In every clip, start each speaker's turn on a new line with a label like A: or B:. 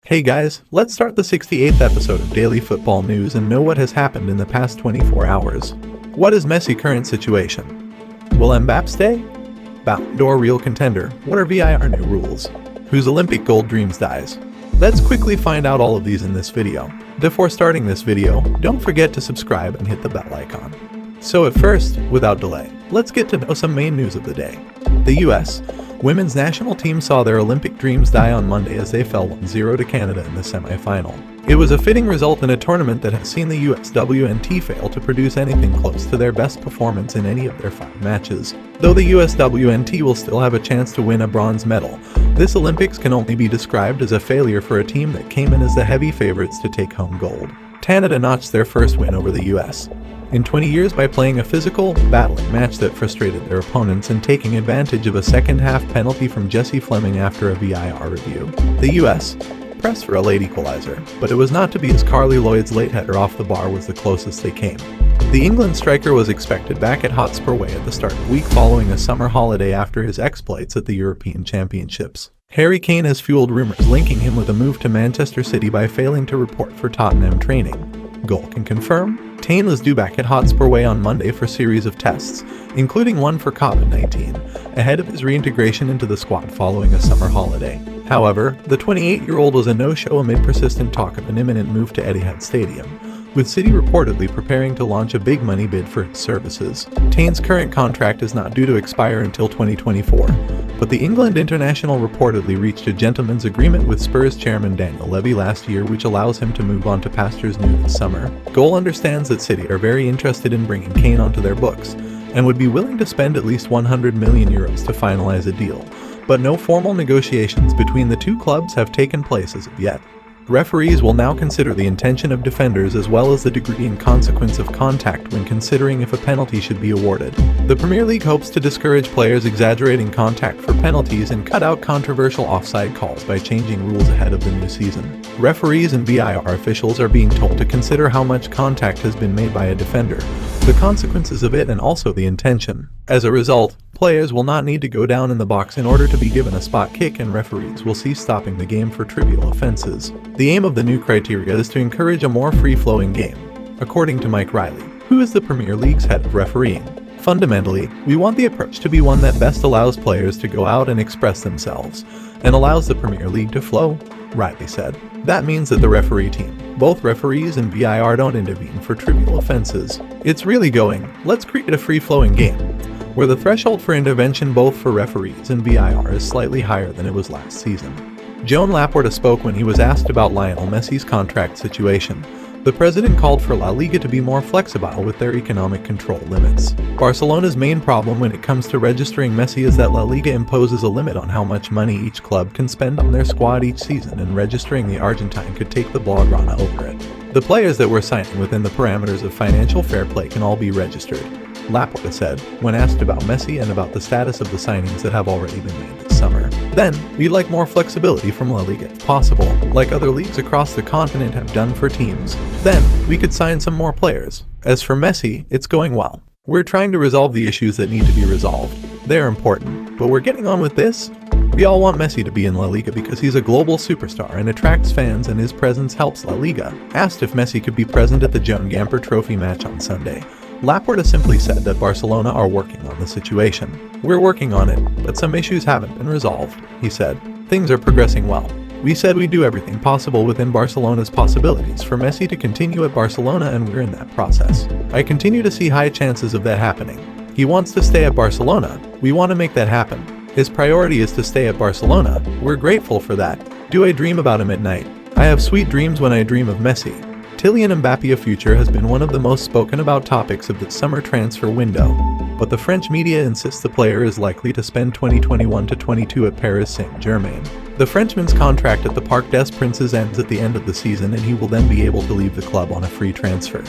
A: Hey guys, let's start the 68th episode of Daily Football News and know what has happened in the past 24 hours. What is Messi's current situation? Will MBAPPE stay? Ballon d'Or real contender? What are VIR new rules? Whose Olympic gold dreams dies? Let's quickly find out all of these in this video. Before starting this video, don't forget to subscribe and hit the bell icon. So at first, without delay, let's get to know some main news of the day. The US women's national team saw their Olympic dreams die on Monday as they fell 1-0 to Canada in the semi-final. It was a fitting result in a tournament that has seen the USWNT fail to produce anything close to their best performance in any of their 5 matches. Though the USWNT will still have a chance to win a bronze medal, this Olympics can only be described as a failure for a team that came in as the heavy favorites to take home gold. Canada notched their first win over the US in 20 years by playing a physical, battling match that frustrated their opponents and taking advantage of a second-half penalty from Jessie Fleming after a VIR review. The US pressed for a late equalizer, but it was not to be as Carly Lloyd's late header off the bar was the closest they came. The England striker was expected back at Hotspur Way at the start of the week following a summer holiday after his exploits at the European Championships. Harry Kane has fueled rumors linking him with a move to Manchester City by failing to report for Tottenham training. Goal can confirm. Kane was due back at Hotspur Way on Monday for a series of tests, including one for COVID-19, ahead of his reintegration into the squad following a summer holiday. However, the 28-year-old was a no-show amid persistent talk of an imminent move to Etihad Stadium, with City reportedly preparing to launch a big money bid for his services. Kane's current contract is not due to expire until 2024, but the England international reportedly reached a gentleman's agreement with Spurs chairman Daniel Levy last year, which allows him to move on to pastures new this summer. Goal understands that City are very interested in bringing Kane onto their books, and would be willing to spend at least €100 million to finalize a deal, but no formal negotiations between the two clubs have taken place as of yet. Referees will now consider the intention of defenders as well as the degree and consequence of contact when considering if a penalty should be awarded. The Premier League hopes to discourage players exaggerating contact for penalties and cut out controversial offside calls by changing rules ahead of the new season. Referees and VIR officials are being told to consider how much contact has been made by a defender, the consequences of it, and also the intention. As a result, players will not need to go down in the box in order to be given a spot kick, and referees will cease stopping the game for trivial offenses. The aim of the new criteria is to encourage a more free-flowing game, according to Mike Riley, who is the Premier League's head of refereeing. Fundamentally, we want the approach to be one that best allows players to go out and express themselves, and allows the Premier League to flow, Riley said. That means that the referee team, both referees and VIR, don't intervene for trivial offenses. It's really going, let's create a free-flowing game, where the threshold for intervention both for referees and VIR is slightly higher than it was last season. Joan Laporta spoke when he was asked about Lionel Messi's contract situation. The president called for La Liga to be more flexible with their economic control limits. Barcelona's main problem when it comes to registering Messi is that La Liga imposes a limit on how much money each club can spend on their squad each season, and registering the Argentine could take the Blaugrana over it. The players that we're signing within the parameters of financial fair play can all be registered, Laporta said, when asked about Messi and about the status of the signings that have already been made this summer. Then, we'd like more flexibility from La Liga if possible, like other leagues across the continent have done for teams. Then, we could sign some more players. As for Messi, it's going well. We're trying to resolve the issues that need to be resolved. They're important, but we're getting on with this. We all want Messi to be in La Liga because he's a global superstar and attracts fans, and his presence helps La Liga. Asked if Messi could be present at the Joan Gamper Trophy match on Sunday, Laporta simply said that Barcelona are working on the situation. We're working on it, but some issues haven't been resolved, he said. Things are progressing well. We said we'd do everything possible within Barcelona's possibilities for Messi to continue at Barcelona, and we're in that process. I continue to see high chances of that happening. He wants to stay at Barcelona. We want to make that happen. His priority is to stay at Barcelona. We're grateful for that. Do I dream about him at night? I have sweet dreams when I dream of Messi. Kylian Mbappe's future has been one of the most spoken about topics of the summer transfer window, but the French media insists the player is likely to spend 2021-22 at Paris Saint-Germain. The Frenchman's contract at the Parc des Princes ends at the end of the season, and he will then be able to leave the club on a free transfer.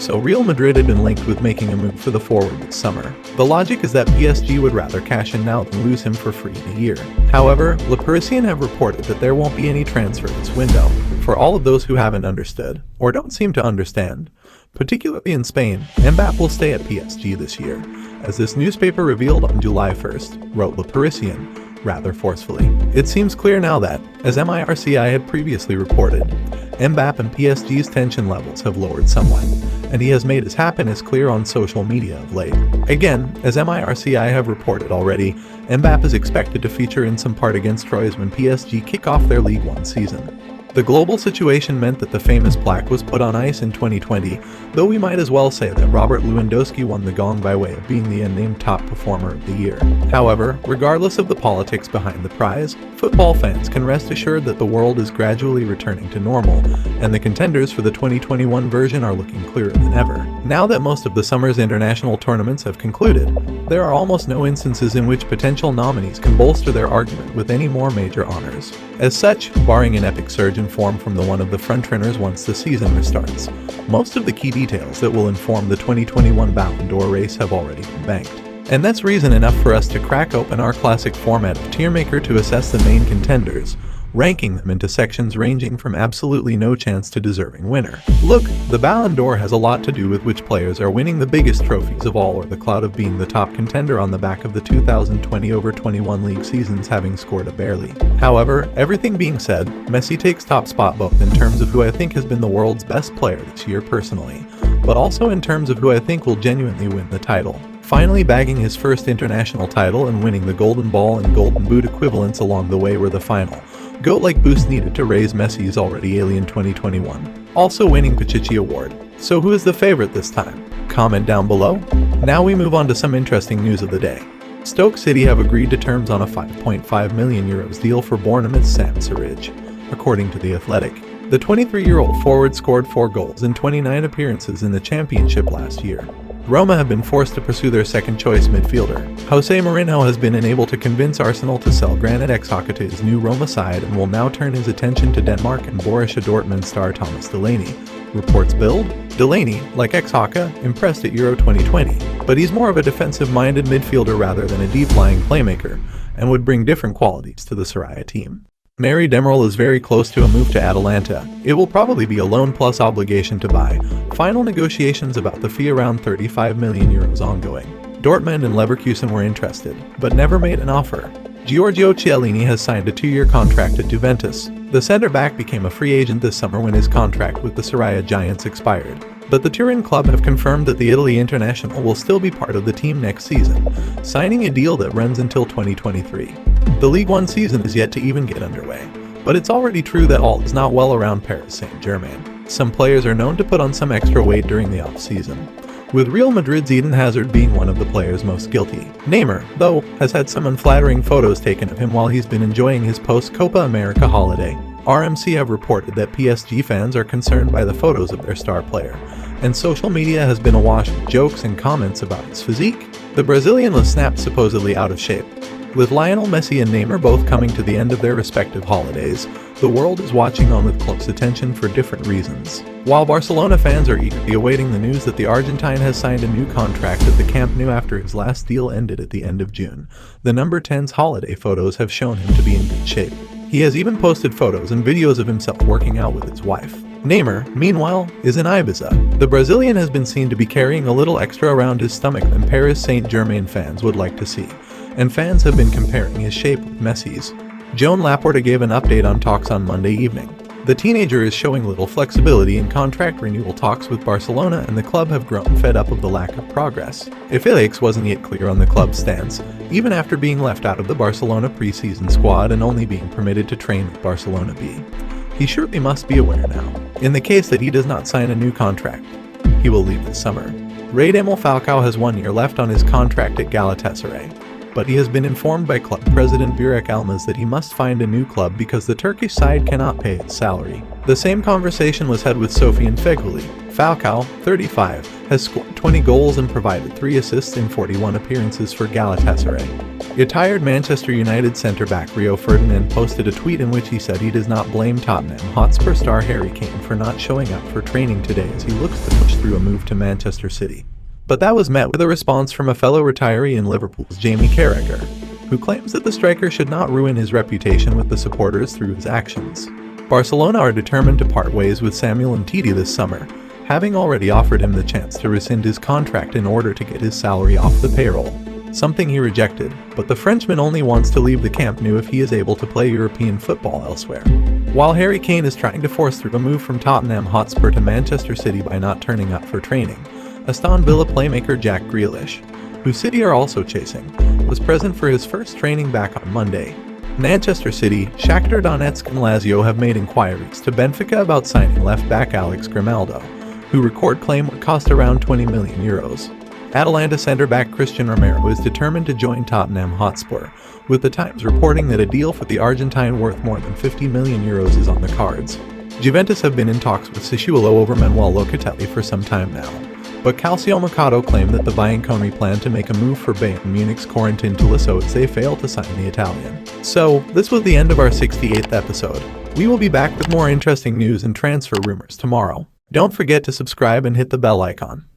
A: So Real Madrid had been linked with making a move for the forward this summer. The logic is that PSG would rather cash in now than lose him for free in a year. However, Le Parisien have reported that there won't be any transfer this window. For all of those who haven't understood, or don't seem to understand, particularly in Spain, MBAPPE will stay at PSG this year. As this newspaper revealed on July 1st, wrote Le Parisien, rather forcefully. It seems clear now that, as MIRCI had previously reported, MBAPPE and PSG's tension levels have lowered somewhat, and he has made his happiness clear on social media of late. Again, as MIRCI have reported already, MBAPPE is expected to feature in some part against Troyes when PSG kick off their League One season. The global situation meant that the famous plaque was put on ice in 2020, though we might as well say that Robert Lewandowski won the gong by way of being the unnamed top performer of the year. However, regardless of the politics behind the prize, football fans can rest assured that the world is gradually returning to normal, and the contenders for the 2021 version are looking clearer than ever. Now that most of the summer's international tournaments have concluded, there are almost no instances in which potential nominees can bolster their argument with any more major honors. As such, barring an epic surge in form from one of the frontrunners once the season restarts, most of the key details that will inform the 2021 Ballon d'Or race have already been banked. And that's reason enough for us to crack open our classic format of tier maker to assess the main contenders, ranking them into sections ranging from absolutely no chance to deserving winner. Look, the Ballon d'Or has a lot to do with which players are winning the biggest trophies of all, or the clout of being the top contender on the back of the 2020-21 league seasons having scored a barely. However, everything being said, Messi takes top spot both in terms of who I think has been the world's best player this year personally, but also in terms of who I think will genuinely win the title. Finally bagging his first international title and winning the Golden Ball and Golden Boot equivalents along the way were the final GOAT-like boost needed to raise Messi's already alien 2021. Also winning Pichichi Award. So who is the favorite this time? Comment down below. Now we move on to some interesting news of the day. Stoke City have agreed to terms on a €5.5 million deal for Bournemouth's Sam Surridge, according to The Athletic. The 23-year-old forward scored 4 goals in 29 appearances in the Championship last year. Roma have been forced to pursue their second-choice midfielder. Jose Mourinho has been unable to convince Arsenal to sell Granit Xhaka to his new Roma side and will now turn his attention to Denmark and Borussia Dortmund star Thomas Delaney. Reports build. Delaney, like Xhaka, impressed at Euro 2020, but he's more of a defensive-minded midfielder rather than a deep-lying playmaker, and would bring different qualities to the Saraya team. DEMIRAL is very close to a move to Atalanta. It will probably be a loan plus obligation to buy. Final negotiations about the fee around €35 million ongoing. Dortmund and Leverkusen were interested, but never made an offer. Giorgio Chiellini has signed a 2-year contract at Juventus. The centre-back became a free agent this summer when his contract with the Saraya Giants expired. But the Turin club have confirmed that the Italy international will still be part of the team next season, signing a deal that runs until 2023. The League One season is yet to even get underway, but it's already true that all is not well around Paris Saint-Germain. Some players are known to put on some extra weight during the off-season, with Real Madrid's Eden Hazard being one of the players most guilty. Neymar, though, has had some unflattering photos taken of him while he's been enjoying his post-Copa America holiday. RMC have reported that PSG fans are concerned by the photos of their star player, and social media has been awash with jokes and comments about his physique. The Brazilian was snapped supposedly out of shape. With Lionel Messi and Neymar both coming to the end of their respective holidays, the world is watching on with close attention for different reasons. While Barcelona fans are eagerly awaiting the news that the Argentine has signed a new contract at the Camp Nou after his last deal ended at the end of June, the number 10's holiday photos have shown him to be in good shape. He has even posted photos and videos of himself working out with his wife. Neymar, meanwhile, is in Ibiza. The Brazilian has been seen to be carrying a little extra around his stomach than Paris Saint-Germain fans would like to see, and fans have been comparing his shape with Messi's. Joan Laporta gave an update on talks on Monday evening. The teenager is showing little flexibility in contract renewal talks with Barcelona, and the club have grown fed up of the lack of progress. If ILAIX wasn't yet clear on the club's stance, even after being left out of the Barcelona preseason squad and only being permitted to train with Barcelona B, he surely must be aware now. In the case that he does not sign a new contract, he will leave this summer. Radamel Falcao has 1 year left on his contract at Galatasaray, but he has been informed by club president Burak Yilmaz that he must find a new club because the Turkish side cannot pay his salary. The same conversation was had with Sofian Feghouli. Falcao, 35, has scored 20 goals and provided 3 assists in 41 appearances for Galatasaray. Retired Manchester United centre-back Rio Ferdinand posted a tweet in which he said he does not blame Tottenham Hotspur star Harry Kane for not showing up for training today as he looks to push through a move to Manchester City. But that was met with a response from a fellow retiree in Liverpool's Jamie Carragher, who claims that the striker should not ruin his reputation with the supporters through his actions. Barcelona are determined to part ways with Samuel Umtiti this summer, having already offered him the chance to rescind his contract in order to get his salary off the payroll. something he rejected, but the Frenchman only wants to leave the Camp Nou if he is able to play European football elsewhere. While Harry Kane is trying to force through a move from Tottenham Hotspur to Manchester City by not turning up for training, Aston Villa playmaker Jack Grealish, who City are also chasing, was present for his first training back on Monday. Manchester City, Shakhtar Donetsk and Lazio have made inquiries to Benfica about signing left-back Alex Grimaldo, who record claim would cost around €20 million. Atalanta centre-back Christian Romero is determined to join Tottenham Hotspur, with the Times reporting that a deal for the Argentine worth more than €50 million is on the cards. Juventus have been in talks with Sassuolo over Manuel Locatelli for some time now, but Calcio Mercato claimed that the Bianconeri plan to make a move for Bayern Munich's Corentin Tolisso as they failed to sign the Italian. So, this was the end of our 68th episode. We will be back with more interesting news and transfer rumors tomorrow. Don't forget to subscribe and hit the bell icon.